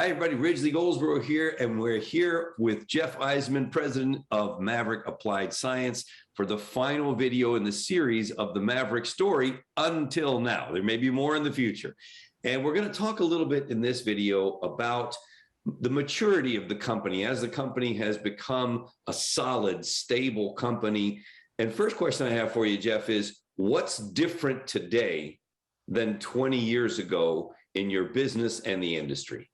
Hi, everybody. Ridgely Goldsboro here, and we're here with Jeff Eisman, president of Maverick Applied Science, for the final video in the series of the Maverick story until now. There may be more in the future. And we're going to talk a little bit in this video about the maturity of the company as the company has become a solid, stable company. And first question I have for you, Jeff, is what's different today than 20 years ago in your business and the industry?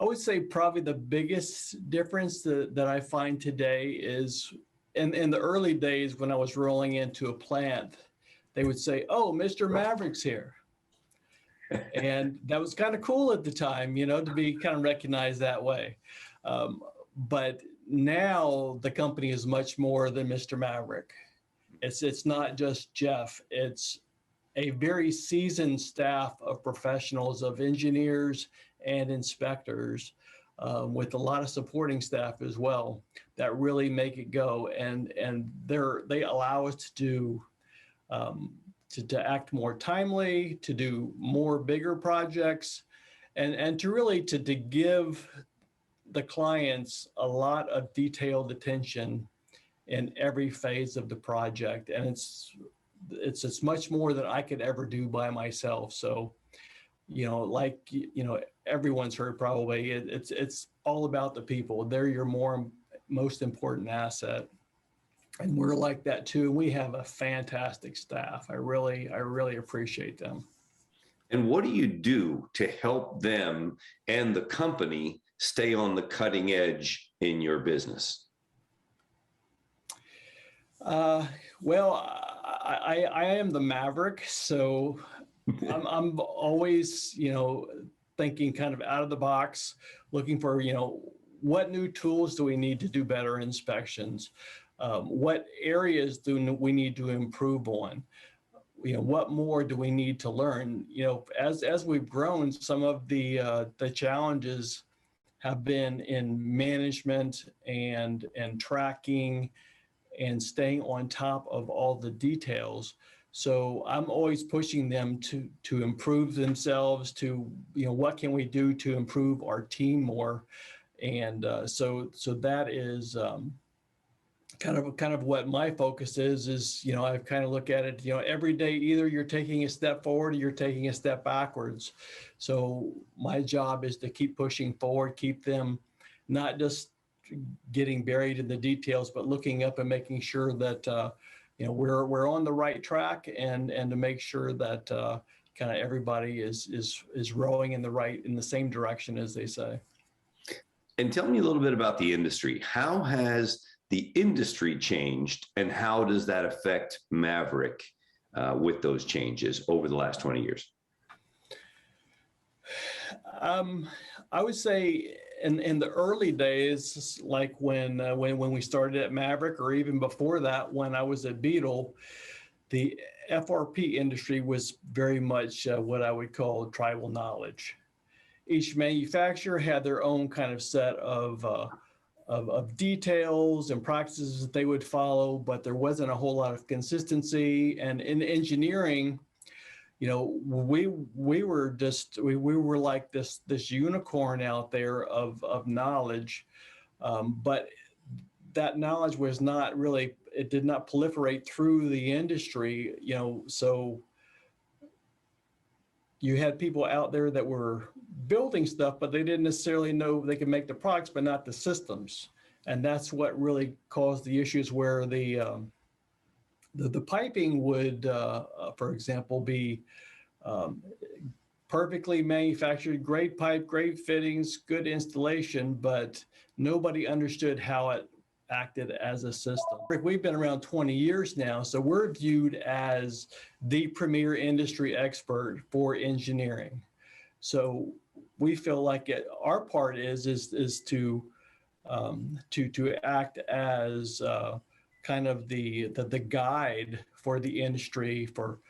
I would say probably the biggest difference that I find today is in the early days when I was rolling into a plant, they would say, "Oh, Mr. Maverick's here." And that was kind of cool at the time, you know, to be kind of recognized that way. But now the company is much more than Mr. Maverick. It's not just Jeff. It's a very seasoned staff of professionals, of engineers and inspectors, with a lot of supporting staff as well, that really make it go. And they allow us to do to act more timely, to do more bigger projects, and to really to give the clients a lot of detailed attention in every phase of the project. And it's much more than I could ever do by myself. So, you know, like, you know, everyone's heard probably, it's all about the people. They're your most important asset. And we're like that too. We have a fantastic staff. I really appreciate them. And what do you do to help them and the company stay on the cutting edge in your business? Well, I am the Maverick, so I'm always, you know, thinking kind of out of the box, looking for, you know, what new tools do we need to do better inspections? What areas do we need to improve on? You know, what more do we need to learn? You know, as we've grown, some of the challenges have been in management and tracking and staying on top of all the details. So I'm always pushing them to improve themselves, to, you know, what can we do to improve our team more? And so that is kind of what my focus is, you know, I kind of look at it, you know, every day, either you're taking a step forward or you're taking a step backwards. So my job is to keep pushing forward, keep them not just getting buried in the details, but looking up and making sure that, you know, we're on the right track, and to make sure that kind of everybody is rowing in the same direction, as they say. And tell me a little bit about the industry. How has the industry changed, and how does that affect Maverick with those changes over the last 20 years? I would say in the early days, like when we started at Maverick, or even before that, when I was at Beetle, the FRP industry was very much what I would call tribal knowledge. Each manufacturer had their own kind of set of details and practices that they would follow, but there wasn't a whole lot of consistency. And in engineering, you know, we were like this unicorn out there of knowledge, but that knowledge was not really, it did not proliferate through the industry, you know. So you had people out there that were building stuff, but they didn't necessarily know they could make the products, but not the systems. And that's what really caused the issues, where the piping would, for example, be perfectly manufactured, great pipe, great fittings, good installation, but nobody understood how it acted as a system. We've been around 20 years now, so we're viewed as the premier industry expert for engineering. So we feel like our part is to act as kind of the guide for the industry, for,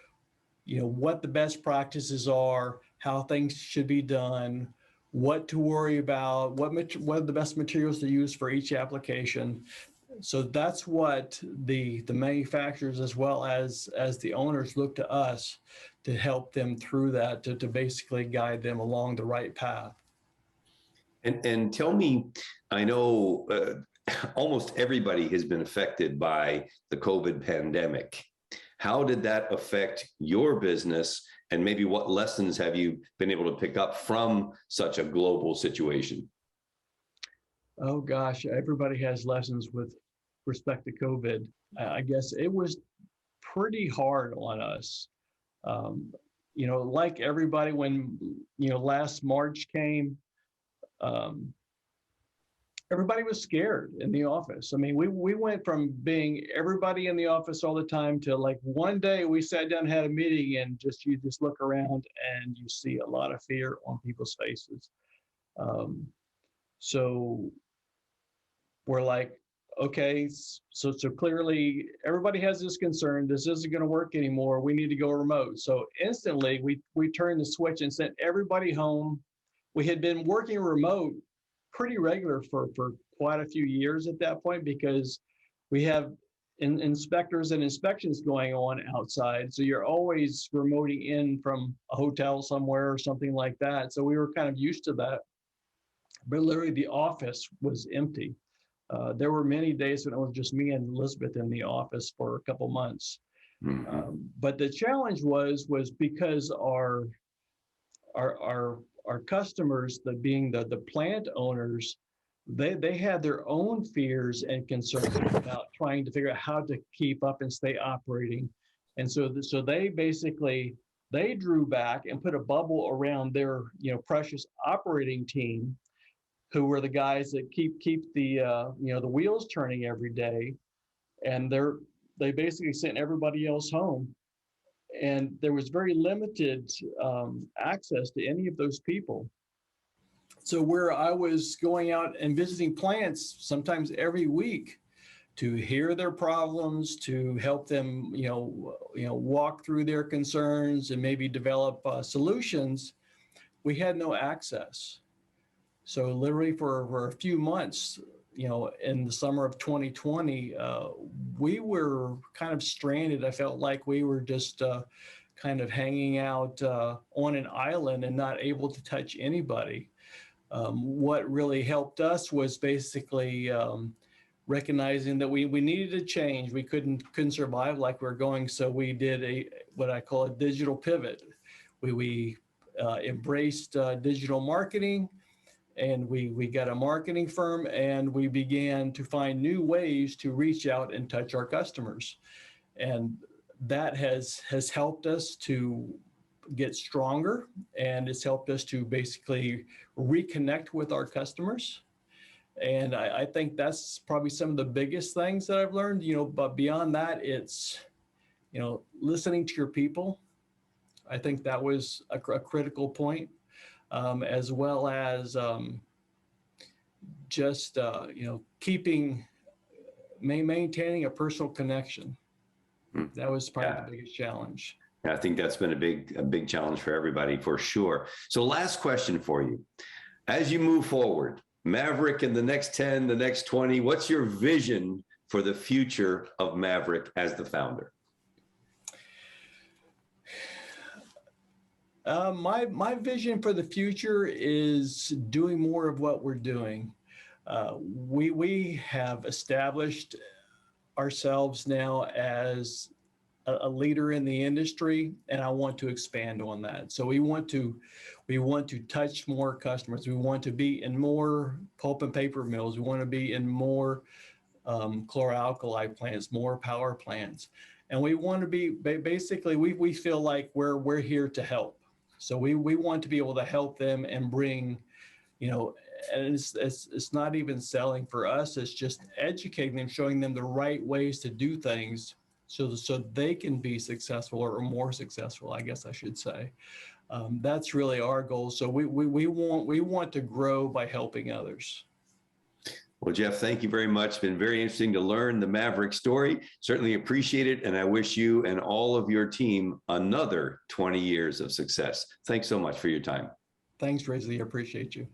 you know, what the best practices are, how things should be done, what to worry about, what are the best materials to use for each application. So that's what the manufacturers as well as the owners look to us to help them through that, to basically guide them along the right path. And tell me, I know almost everybody has been affected by the COVID pandemic. How did that affect your business? And maybe what lessons have you been able to pick up from such a global situation? Oh gosh, everybody has lessons with respect to COVID. I guess it was pretty hard on us. Um, like everybody, when last March came, um, everybody was scared in the office. I mean, we went from being everybody in the office all the time to like one day we sat down and had a meeting, and you just look around and you see a lot of fear on people's faces. Um, so we're like, okay, so clearly everybody has this concern. This isn't going to work anymore. We need to go remote. So instantly we turned the switch and sent everybody home. We had been working remote pretty regular for quite a few years at that point, because we have inspectors and inspections going on outside. So you're always remoting in from a hotel somewhere or something like that. So we were kind of used to that. But literally the office was empty. There were many days when it was just me and Elizabeth in the office for a couple months. Mm-hmm. But the challenge was because our customers, being the plant owners, they had their own fears and concerns about trying to figure out how to keep up and stay operating. And so they basically they drew back and put a bubble around their precious operating team, who were the guys that keep the the wheels turning every day, and they basically sent everybody else home, and there was very limited access to any of those people. So where I was going out and visiting plants sometimes every week to hear their problems, to help them walk through their concerns and maybe develop solutions, we had no access. So literally for a few months, in the summer of 2020, we were kind of stranded. I felt like we were just kind of hanging out on an island and not able to touch anybody. What really helped us was basically recognizing that we needed to change. We couldn't survive like we were going. So we did what I call a digital pivot. We embraced digital marketing. And we got a marketing firm, and we began to find new ways to reach out and touch our customers. And that has helped us to get stronger, and it's helped us to basically reconnect with our customers. And I think that's probably some of the biggest things that I've learned, but beyond that, it's, listening to your people. I think that was a critical point. As well as just maintaining a personal connection. That was probably the biggest challenge. I think that's been a big challenge for everybody, for sure. So last question for you. As you move forward, Maverick in the next 10, the next 20, what's your vision for the future of Maverick as the founder? My vision for the future is doing more of what we're doing. We have established ourselves now as a leader in the industry, and I want to expand on that. So we want to touch more customers. We want to be in more pulp and paper mills. We want to be in more chlor-alkali plants, more power plants, and we want to be basically. We feel like we're here to help. So we want to be able to help them and bring, and it's not even selling for us. It's just educating them, showing them the right ways to do things so they can be successful or more successful, I guess I should say. That's really our goal. So we want to grow by helping others. Well, Jeff, thank you very much. It's been very interesting to learn the Maverick story. Certainly appreciate it. And I wish you and all of your team another 20 years of success. Thanks so much for your time. Thanks, Risley. I appreciate you.